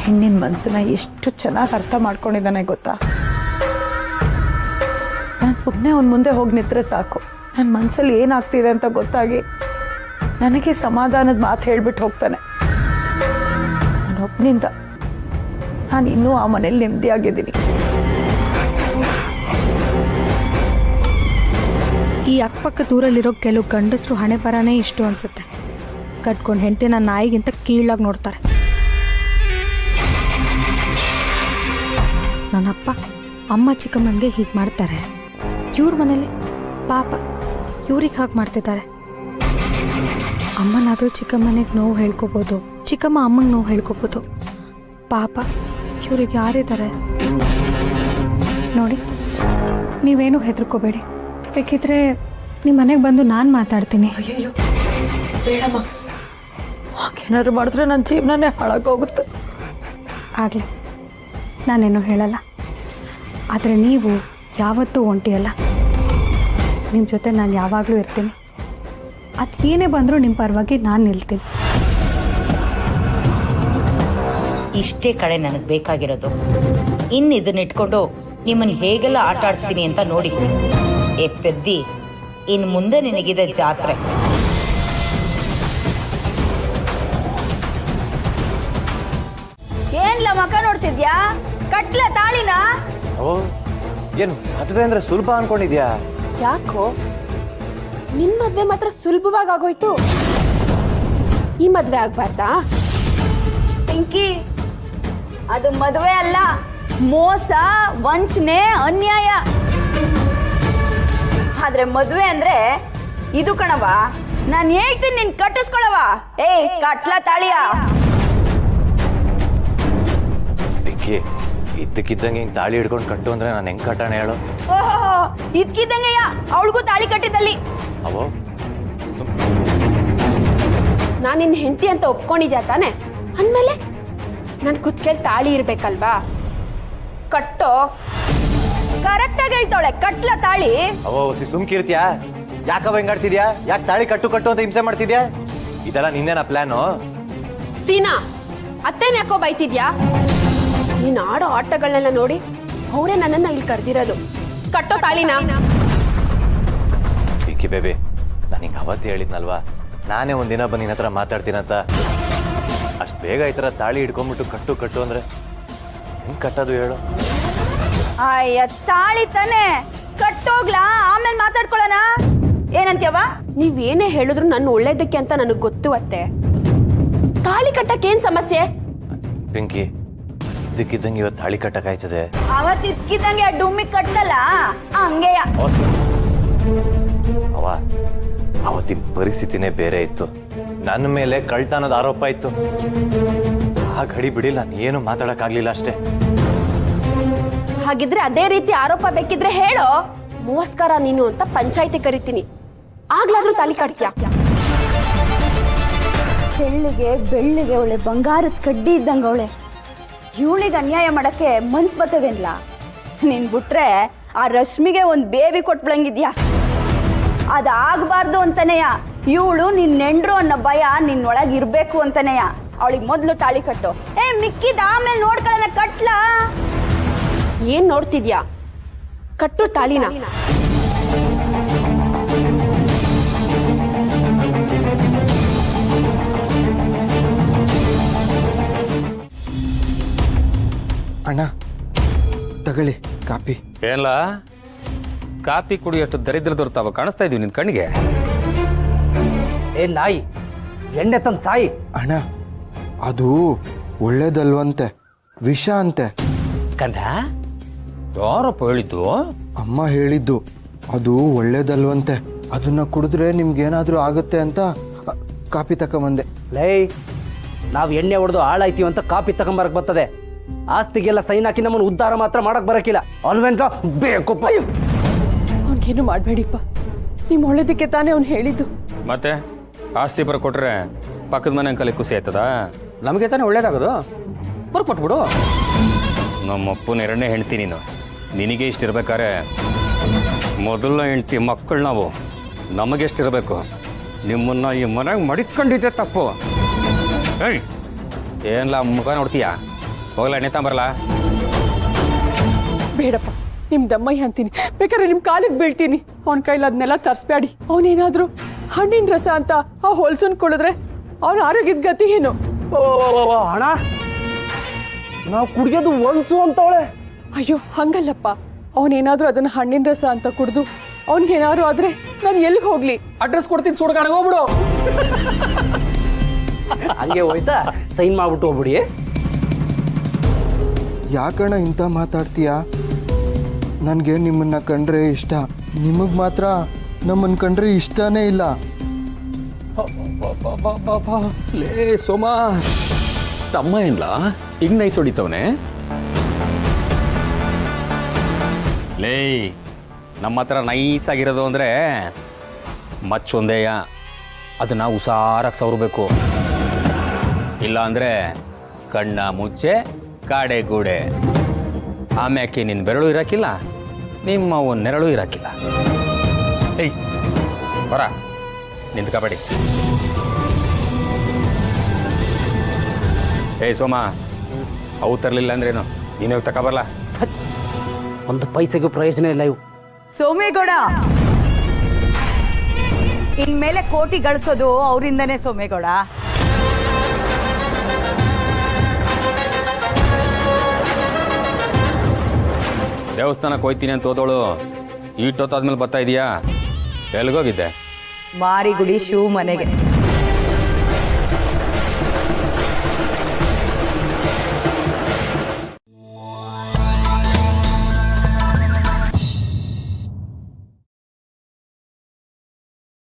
ಹೆಣ್ಣಿನ ಮನಸ್ಸನ್ನ ಎಷ್ಟು ಚೆನ್ನಾಗಿ ಅರ್ಥ ಮಾಡ್ಕೊಂಡಿದ್ದಾನೆ ಗೊತ್ತಾ. ನಾನು ಸುಮ್ಮನೆ ಅವನ ಮುಂದೆ ಹೋಗಿ ನಿಂತ್ರೆ ಸಾಕು, ನನ್ನ ಮನಸ್ಸಲ್ಲಿ ಏನಾಗ್ತಿದೆ ಅಂತ ಗೊತ್ತಾಗಿ ನನಗೆ ಸಮಾಧಾನದ ಮಾತು ಹೇಳ್ಬಿಟ್ಟು ಹೋಗ್ತಾನೆ. ನಾನೊಬ್ಬನಿಂದ ನಾನು ಇನ್ನೂ ಆ ಮನೇಲಿ ನೆಮ್ಮದಿಯಾಗಿದ್ದೀನಿ. ಈ ಅಕ್ಕಪಕ್ಕ ದೂರಲ್ಲಿರೋ ಕೆಲವು ಗಂಡಸರು ಹಣೆ ಬರನೇ ಇಷ್ಟು ಅನ್ಸುತ್ತೆ. ಕಟ್ಕೊಂಡು ಹೆಂಡತಿನ ನಾಯಿಗಿಂತ ಕೀಳಾಗಿ ನೋಡ್ತಾರೆ. ನನ್ನಪ್ಪ ಅಮ್ಮ ಚಿಕ್ಕಮ್ಮನಿಗೆ ಹೀಗೆ ಮಾಡ್ತಾರೆ, ಇವ್ರ ಮನೇಲಿ ಪಾಪ ಇವ್ರಿಗೆ ಹಾಗೆ ಮಾಡ್ತಿದ್ದಾರೆ. ಅಮ್ಮನಾದರೂ ಚಿಕ್ಕಮ್ಮನಿಗೆ ನೋವು ಹೇಳ್ಕೊಬೋದು, ಚಿಕ್ಕಮ್ಮ ಅಮ್ಮಂಗೆ ನೋವು ಹೇಳ್ಕೊಬೋದು. ಪಾಪ ಇವ್ರಿಗೆ ಯಾರಿದ್ದಾರೆ ನೋಡಿ. ನೀವೇನು ಹೆದರ್ಕೋಬೇಡಿ, ಬೇಕಿದ್ರೆ ನಿಮ್ಮ ಮನೆಗೆ ಬಂದು ನಾನು ಮಾತಾಡ್ತೀನಿ. ಅಯ್ಯಯ್ಯೋ ಬೇಡಮ್ಮ, ಹಾಗೇನಾದ್ರು ಮಾಡಿದ್ರೆ ನನ್ನ ಜೀವನನೇ ಹಾಳಾಗೋಗುತ್ತೆ. ಆಗಲಿ, ನಾನೇನು ಹೇಳಲ್ಲ. ಆದರೆ ನೀವು ಯಾವತ್ತೂ ಒಂಟಿಯಲ್ಲ, ನಿಮ್ಮ ಜೊತೆ ನಾನು ಯಾವಾಗಲೂ ಇರ್ತೀನಿ. ಅದು ಏನೇ ಬಂದರೂ ನಿಮ್ಮ ಪರವಾಗಿ ನಾನು ನಿಲ್ತೀನಿ. ಇಷ್ಟೇ ಕಡೆ ನನಗೆ ಬೇಕಾಗಿರೋದು. ಇನ್ನು ಇದನ್ನ ಇಟ್ಕೊಂಡು ನಿಮ್ಮನ್ನು ಹೇಗೆಲ್ಲ ಆಟ ಆಡಿಸ್ತೀನಿ ಅಂತ ನೋಡಿ. ಏ ಪೆದ್ದಿ, ಇನ್ನು ಮುಂದೆ ನಿನಗಿದೆ ಜಾತ್ರೆ. ಏನ್ಲ ಮಕ ನೋಡ್ತಿದ್ಯಾ? ಕಟ್ಲ ತಾಳಿನ? ಓ, ಏನು ಮದುವೆ ಅಂದ್ರೆ ಸುಲಭ ಅನ್ಕೊಂಡಿದ್ಯಾ? ಯಾಕೋ ನಿನ್ ಮದ್ವೆ ಮಾತ್ರ ಸುಲಭವಾಗಿ ಆಗೋಯ್ತು, ಈ ಮದ್ವೆ ಆಗ್ಬಾರ್ದಾ? ಪಿಂಕಿ, ಅದು ಮದುವೆ ಅಲ್ಲ, ಮೋಸ, ವಂಚನೆ, ಅನ್ಯಾಯ. ಆದ್ರೆ ಮದುವೆ ಅಂದ್ರೆ ಇದು ಕಣವ. ನಾನು ಹೇಳ್ತೀನಿ, ನಿನ್ ಕಟ್ಟಿಸ್ಕೊಳವ. ಏಯ್ ಕಟ್ಲ ತಾಳಿಯ? ಪಿಂಕಿ, ಇದ್ದಕ್ಕಿದ್ದಂಗೆ ಹಿಂಗ್ ತಾಳಿ ಹಿಡ್ಕೊಂಡು ಕಟ್ಟು ಅಂದ್ರೆ ನಾನು ಹೆಂಗ್ ಕಟ್ಟಣ ಹೇಳು? ಓಹೋ, ಇದ್ಕಿದ್ದಂಗೆಯ ಅವಳಿಗೂ ತಾಳಿ ಕಟ್ಟಿದ್ದಲ್ಲಿ. ಅವೋ ನಾನ್ ನಿನ್ ಹೆಂಡತಿ ಅಂತ ಒಪ್ಕೊಂಡಿದ್ಯಾ ತಾನೆ? ಅಂದ್ಮೇಲೆ ನನ್ ಕುತ್ಕೆಲ್ ತಾಳಿ ಇರ್ಬೇಕಲ್ವಾ? ಕಟ್ಟೋ. ಕರೆಕ್ಟ್ ಆಗಿ ಹೇಳ್ತಾಳೆ, ಕಟ್ಲ ತಾಳಿ. ಅವೋ ಸುಮ್ಕಿರ್ತ್ಯಾ? ಯಾಕವ ಹೆಂಗಾಡ್ತಿದ್ಯಾ? ಯಾಕೆ ತಾಳಿ ಕಟ್ಟು ಕಟ್ಟು ಅಂತ ಹಿಂಸೆ ಮಾಡ್ತಿದ್ಯಾ? ಇದೆಲ್ಲ ನಿಂದೇನಾ ಪ್ಲಾನು? ಸೀನಾ, ಅತ್ತೇನ್ ಯಾಕೋ ಬೈತಿದ್ಯಾ? ನೀನ್ ಆಡೋ ಆಟಗಳನ್ನೆಲ್ಲ ನೋಡಿ ಅವರೇ ನನ್ನನ್ನ ಇಲ್ಲಿ ಕರೆದಿರೋದು. ಕಟ್ಟೋ ತಾಳಿನ. ಪಿಂಕಿ ಬೇಬಿ, ನಾನು ಹಿಂಗೆ ಅವತ್ತೇ ಹೇಳಿದ್ನಲ್ವಾ, ನಾನೇ ಒಂದಿನ ಬಂದು ನಿನ್ನ ಹತ್ರ ಮಾತಾಡ್ತೀನಂತ. ಅಷ್ಟು ಬೇಗ ಈ ಥರ ತಾಳಿ ಹಿಡ್ಕೊಂಡ್ಬಿಟ್ಟು ಕಟ್ಟು ಕಟ್ಟು ಅಂದ್ರೆ ಹೆಂಗ್ ಕಟ್ಟೋದು ಹೇಳು? ಅಯ್ಯ, ತಾಳಿ ತಾನೆ, ಕಟ್ಟೋಗ್ಲಾ, ಆಮೇಲೆ ಮಾತಾಡ್ಕೊಳ್ಳೋಣ. ಏನಂತ್ಯವ? ನೀವೇನೇ ಹೇಳಿದ್ರು ನನ್ನ ಒಳ್ಳೇದಕ್ಕೆ ಅಂತ ನನಗ್ ಗೊತ್ತು. ಅತ್ತೆ, ತಾಳಿ ಕಟ್ಟಕ್ ಏನ್ ಸಮಸ್ಯೆ? ಪಿಂಕಿ, ಇದ್ದಕ್ಕಿದ್ದಂಗೆ ಇವತ್ತು ತಾಳಿ ಕಟ್ಟಕ್ಕಾಯ್ತದೆ? ಅವತ್ ಇದ್ಕಿದ್ದಂಗೆ ಡುಮ್ಮಿ ಕಟ್ಟಲ್ಲ, ಹಂಗೆಯ. ಅವ ಅವತ್ತಿನ ಪರಿಸ್ಥಿತಿನೇ ಬೇರೆ ಇತ್ತು. ನನ್ನ ಮೇಲೆ ಕಳ್ತನದ ಆರೋಪ ಇತ್ತು. ಆ ಗಡಿ ಬಿಡಿಲ್ಲ, ಏನು ಮಾತಾಡಕ್ಕಾಗ್ಲಿಲ್ಲ ಅಷ್ಟೇ. ಹಾಗಿದ್ರೆ ಅದೇ ರೀತಿ ಆರೋಪ ಬೇಕಿದ್ರೆ ಹೇಳೋ. ಮೋಸ್ಕರ ನೀನು ಅಂತ ಪಂಚಾಯಿತಿ ಕರಿತೀನಿ, ಆಗ್ಲಾದ್ರೂ ತಾಳಿ ಕಟ್ತ್ಯಾ? ತೆಳ್ಳಿಗೆ ಬೆಳ್ಳಿಗೆ ಅವಳೆ ಬಂಗಾರದ ಕಡ್ಡಿ ಇದ್ದಂಗ ಅವಳೆ. ಇವಳಿಗೆ ಅನ್ಯಾಯ ಮಾಡಕ್ಕೆ ಮನ್ಸ್ ಬರ್ತದೇನ್ಲ? ನೀನ್ ಬಿಟ್ರೆ ಆ ರಶ್ಮಿಗೆ ಒಂದ್ ಬೇಬಿ ಕೊಟ್ಬಿಡಂಗಿದ್ಯಾ? ಅದಾಗಬಾರ್ದು ಅಂತಾನೆಯ ಇವಳು ನಿನ್ ನೆಂಡ್ರು ಅನ್ನೋ ಭಯ ನಿನ್ನೊಳಗೆ ಇರ್ಬೇಕು ಅಂತಾನೆಯ ಅವಳಿಗೆ ಮೊದ್ಲು ತಾಳಿ ಕಟ್ಟು. ಮಿಕ್ಕಿದ ಆಮೇಲೆ ನೋಡ್ಕೊಳ್ಳೋಣ, ಕಟ್ಲಾ? ಏನ್ ನೋಡ್ತಿದ್ಯಾ? ಕಟ್ಟು ತಾಳಿನ. ಅಣ್ಣ ತಗೊಳ್ಳಿ ಕಾಪಿ. ಏನ್ಲ ಕಾಪಿ ಕುಡಿಯೋಷ್ಟು ದರಿದ್ರ ದೊರ್ತಾವ ಕಾಣಿಸ್ತಾ ಇದೀವಿ ನಿನ್ ಕಣ್ಣಿಗೆ? ಏ ನಾಯಿ, ಎಣ್ಣೆ ತಂದ್ ಸಾಯಿ. ಅಣ್ಣ ಅದು ಒಳ್ಳೇದಲ್ವಂತೆ, ವಿಷ ಅಂತೆ. ಕಂದ, ಯಾರಪ್ಪ ಹೇಳಿದ್ದು? ಅಮ್ಮ ಹೇಳಿದ್ದು. ಅದು ಒಳ್ಳೇದಲ್ವಂತೆ, ಅದನ್ನ ಕುಡಿದ್ರೆ ನಿಮ್ಗೇನಾದ್ರೂ ಆಗುತ್ತೆ ಅಂತ ಕಾಪಿ ತಕೊಂಬಂದೆ. ಲೈ, ನಾವ್ ಎಣ್ಣೆ ಹೊಡೆದು ಹಾಳಾಯ್ತೀವಿ ಅಂತ ಕಾಪಿ ತಗೊಂಬರಕ್ ಬರ್ತದೆ. ಆಸ್ತಿಗೆಲ್ಲ ಸೈನ್ ಹಾಕಿ ನಮ್ಮನ್ನು ಉದ್ಧಾರ ಮಾತ್ರ ಮಾಡಕ್ ಬರಕಿಲ್ಲ. ಅಲ್ವೇನ್ಕ ಬೇಕಪ್ಪ. ಅವ್ನಿಗೇನು ಮಾಡಬೇಡಿಪ್ಪ, ನಿಮ್ಮ ಒಳ್ಳೇದಕ್ಕೆ ತಾನೇ ಅವ್ನು ಹೇಳಿದ್ದು. ಮತ್ತೆ ಆಸ್ತಿ ಬರ್ಕೊಟ್ರೆ ಪಕ್ಕದ ಮನೆ ಅಂಕಲಿ ಖುಷಿ ಆಯ್ತದ? ನಮಗೆ ತಾನೇ ಒಳ್ಳೇದಾಗೋದು, ಬರ್ಕೊಟ್ಬಿಡು. ನಮ್ಮಪ್ಪನ ಎರಡನೇ ಹೆಂಡ್ತಿ ನೀನು. ನಿನಗೆ ಇಷ್ಟಿರ್ಬೇಕಾರೆ ಮೊದಲನೇ ಹೆಂಡ್ತಿ ಮಕ್ಕಳು ನಾವು, ನಮಗೆಷ್ಟಿರಬೇಕು? ನಿಮ್ಮನ್ನ ಈ ಮನೆಗೆ ಮಡಿಕೊಂಡಿದ್ದೆ ತಪ್ಪು. ಏಯ್, ಏನ್ಲ ಮುಖ ನೋಡ್ತೀಯಾ? ಹೋಗ್ಲಾ ಎಣ್ಣೆ ತಗೊಂಬರಲ್ಲ? ಬೇಡಪ್ಪ, ನಿಮ್ ದಮ್ಮಯ್ಯ ಅಂತೀನಿ, ಬೇಕಾದ್ರೆ ನಿಮ್ ಕಾಲಿಗೆ ಬೀಳ್ತೀನಿ. ಅವನ ಕೈಲಿ ಅದನ್ನೆಲ್ಲ ತರಿಸ್ಬೇಡಿ. ಅವನೇನಾದ್ರೂ ಹಣ್ಣಿನ ರಸ ಅಂತ ಆ ಹೊಲ್ಸನ್ ಕುಡಿದ್ರೆ ಅವ್ನ ಆರೋಗ್ಯದ ಗತಿ ಏನು? ಹಣ ನಾವು ಕುಡಿಯೋದು ಹೊಲ್ಸು ಅಂತವಳೆ. ಅಯ್ಯೋ ಹಂಗಲ್ಲಪ್ಪ, ಅವನೇನಾದ್ರೂ ಅದನ್ನ ಹಣ್ಣಿನ ರಸ ಅಂತ ಕುಡ್ದು ಅವನ್ಗೇನಾದ್ರು ಆದ್ರೆ ನಾನು ಎಲ್ಲಿಗೆ ಹೋಗ್ಲಿ? ಅಡ್ರೆಸ್ ಕೊಡ್ತೀನಿ, ಸುಡ್ಗಾಡ ಹೋಗ್ಬಿಡು. ಹಂಗೆ ಹೋಯ್ತಾ, ಸೈನ್ ಮಾಡ್ಬಿಟ್ಟು ಹೋಗ್ಬಿಡಿ. ಯಾಕಣ್ಣ ಇಂಥ ಮಾತಾಡ್ತೀಯ? ನನಗೆ ನಿಮ್ಮನ್ನ ಕಂಡ್ರೆ ಇಷ್ಟ, ನಿಮಗೆ ಮಾತ್ರ ನಮ್ಮನ್ನ ಕಂಡ್ರೆ ಇಷ್ಟನೇ ಇಲ್ಲ. ಲೇ ಸೋಮ, ತಮ್ಮ ಏನ್ಲ ಈಗ ನೈಸ್ ಹೊಡಿತವನೆ? ಲೇ, ನಮ್ಮ ಹತ್ರ ನೈಸ್ ಆಗಿರೋದು ಅಂದರೆ ಮಚ್ಚೊಂದೇಯ, ಅದನ್ನ ಉಸಾರಾಗಿ ಸವರಬೇಕು. ಇಲ್ಲ ಅಂದರೆ ಕಣ್ಣ ಮುಚ್ಚೆ ಕಾಡೆ ಗೂಡೆ. ಆಮ್ಯಾಕೆ ನಿನ್ನ ಬೆರಳು ಇರಾಕಿಲ್ಲ, ನಿಮ್ಮ ಒಂದು ನೆರಳು ಇರಾಕಿಲ್ಲ. ಏಯ್ ಬರ, ನಿಂತ್ಕಬೇಡಿ. ಏಯ್ ಸೋಮ, ಅವು ತರಲಿಲ್ಲ ಅಂದ್ರೇನು? ನೀನು ತಗೊಬರಲ್ಲ. ಒಂದು ಪೈಸೆಗೂ ಪ್ರಯೋಜನ ಇಲ್ಲ ಇವು. ಸೋಮೇಗೌಡ, ಇನ್ಮೇಲೆ ಕೋಟಿ ಗಳಿಸೋದು ಅವರಿಂದನೇ ಸೋಮೇಗೌಡ. ದೇವಸ್ಥಾನಕ್ಕೆ ಹೋಯ್ತೀನಿ ಅಂತ ಹೋದವಳು ಈಟೊತ್ತಾದ್ಮೇಲೆ ಬರ್ತಾ ಇದೀಯಾ? ಎಲ್ಗೋಗಿದ್ದೆ? ಮಾರಿಗುಡಿ ಶಿವ ಮನೆಗೆ.